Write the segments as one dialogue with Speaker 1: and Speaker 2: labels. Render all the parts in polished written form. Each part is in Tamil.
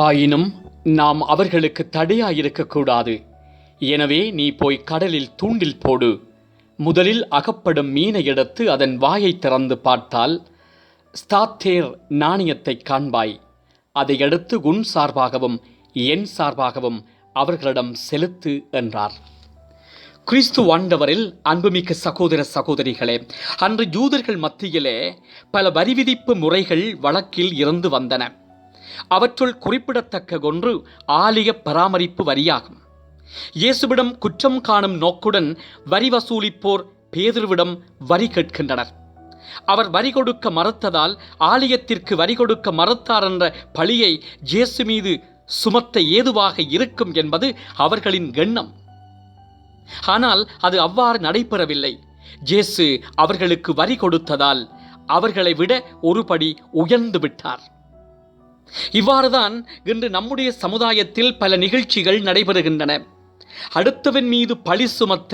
Speaker 1: ஆயினும் நாம் அவர்களுக்கு தடையாயிருக்கக்கூடாது. எனவே நீ போய் கடலில் தூண்டில் போடு. முதலில் அகப்படும் மீனை எடுத்து அதன் வாயை திறந்து பார்த்தால் ஸ்தாத்தேர் நாணயத்தை காண்பாய். அதை எடுத்து உன் சார்பாகவும் என் சார்பாகவும் அவர்களிடம் செலுத்து என்றார். கிறிஸ்து ஆண்டவரில் அன்புமிக்க சகோதர சகோதரிகளே, அன்று யூதர்கள் மத்தியிலே பல வரி விதிப்பு முறைகள் வழக்கில் இருந்து வந்தன. அவற்றுள் குறிப்பிடத்தக்க ஒன்று ஆலய பராமரிப்பு வரியாகும். இயேசுவிடம் குற்றம் காணும் நோக்குடன் வரி வசூலிப்போர் பேதுருவிடம் வரி கேட்கின்றனர். அவர் வரி கொடுக்க மறுத்ததால் ஆலயத்திற்கு வரி கொடுக்க மறுத்தார் என்ற பழியை இயேசு மீது சுமத்த ஏதுவாக இருக்கும் என்பது அவர்களின் எண்ணம். ஆனால் அது அவ்வாறு நடைபெறவில்லை. இயேசு அவர்களுக்கு வரி கொடுத்ததால் அவர்களை விட ஒருபடி உயர்ந்து விட்டார். இவ்வாறுதான் இன்று நம்முடைய சமுதாயத்தில் பல நிகழ்ச்சிகள் நடைபெறுகின்றன. அடுத்தவன் மீது பழி சுமத்த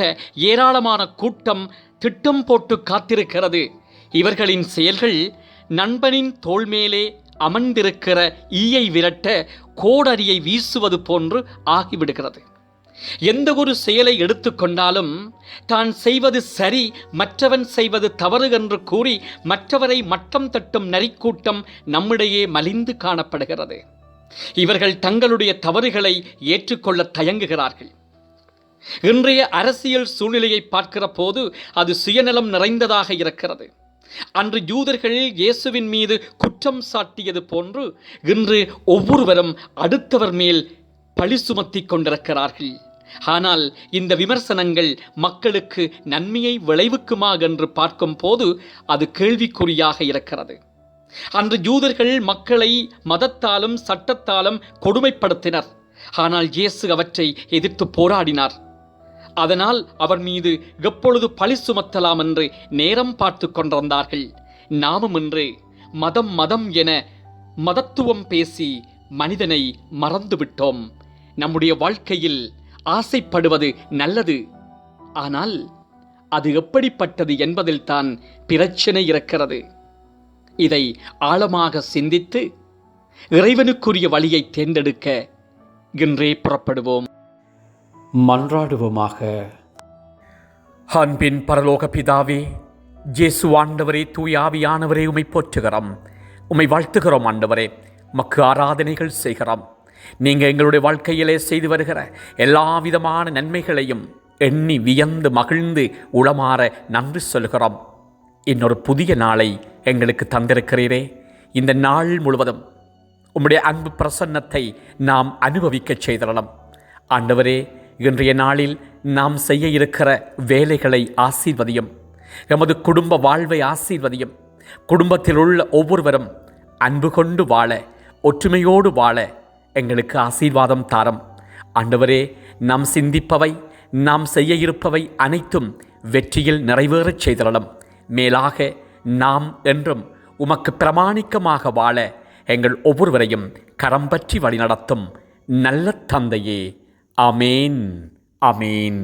Speaker 1: ஏராளமான கூட்டம் திட்டம் போட்டு காத்திருக்கிறது. இவர்களின் செயல்கள் நண்பனின் தோள் மேலே அமர்ந்திருக்கிற ஈயை விரட்ட கோடரியை வீசுவது போன்று ஆகிவிடுகிறது. எந்த ஒரு செயலை எடுத்துக்கொண்டாலும் தான் செய்வது சரி, மற்றவன் செய்வது தவறு என்று கூறி மற்றவரை மட்டம் தட்டும் நரிக்கூட்டம் நம்மிடையே மலிந்து காணப்படுகிறது. இவர்கள் தங்களுடைய தவறுகளை ஏற்றுக்கொள்ள தயங்குகிறார்கள். இன்றைய அரசியல் சூழ்நிலையை பார்க்கிற போது அது சுயநலம் நிறைந்ததாக இருக்கிறது. அன்று யூதர்கள் இயேசுவின் மீது குற்றம் சாட்டியது போன்று இன்று ஒவ்வொருவரும் அடுத்தவர் மேல் பழி சுமத்தி கொண்டிருக்கிறார்கள். ஆனால் இந்த விமர்சனங்கள் மக்களுக்கு நன்மையை விளைவிக்குமா என்று பார்க்கும் போது அது கேள்விக்குறியாக இருக்கிறது. அன்று யூதர்கள் மக்களை மதத்தாலும் சட்டத்தாலும் கொடுமைப்படுத்தினர். ஆனால் இயேசு அவற்றை எதிர்த்து போராடினார். அதனால் அவர் மீது எப்பொழுது பழி சுமத்தலாம் என்று நேரம் பார்த்து கொண்டிருந்தார்கள். நாமும் இன்று மதம் மதம் என மதத்துவம் பேசி மனிதனை மறந்துவிட்டோம். நம்முடைய வாழ்க்கையில் ஆசைப்படுவது நல்லது, ஆனால் அது எப்படிப்பட்டது என்பதில் தான் பிரச்சனை இருக்கிறது. இதை ஆழமாக சிந்தித்து இறைவனுக்குரிய வழியை தேர்ந்தெடுக்க இன்றே புறப்படுவோம். மன்றாடுவோமாக. அன்பின் பரலோக பிதாவே, இயேசு ஆண்டவரே, தூய ஆவியானவரே, உம்மை போற்றுகிறோம், உம்மை வாழ்த்துகிறோம். ஆண்டவரே, மக்கு ஆராதனைகள் செய்கிறோம். நீங்கள் எங்களுடைய வாழ்க்கையிலே செய்து வருகிற எல்லா விதமான நன்மைகளையும் எண்ணி வியந்து மகிழ்ந்து உளமாற நன்றி சொல்கிறோம். இன்னொரு புதிய நாளை எங்களுக்கு தந்திருக்கிறீரே. இந்த நாள் முழுவதும் உம்முடைய அன்பு பிரசன்னத்தை நாம் அனுபவிக்க செய்தரலாம். ஆண்டவரே, இன்றைய நாளில் நாம் செய்ய இருக்கிற வேலைகளை ஆசீர்வதியும். எமது குடும்ப வாழ்வை ஆசீர்வதியும். குடும்பத்தில் உள்ள ஒவ்வொருவரும் அன்பு கொண்டு வாழ, ஒற்றுமையோடு வாழ எங்களுக்கு ஆசீர்வாதம் தாரும். ஆண்டவரே, நாம் சிந்திப்பவை, நாம் செய்ய இருப்பவை அனைத்தும் வெற்றியில் நிறைவேறச் செய்தரலாம். மேலாக நாம் என்றும் உமக்கு பிரமாணிக்கமாக வாழ எங்கள் ஒவ்வொருவரையும் கரம் பற்றி வழிநடத்தும் நல்ல தந்தையே. ஆமேன், ஆமேன்.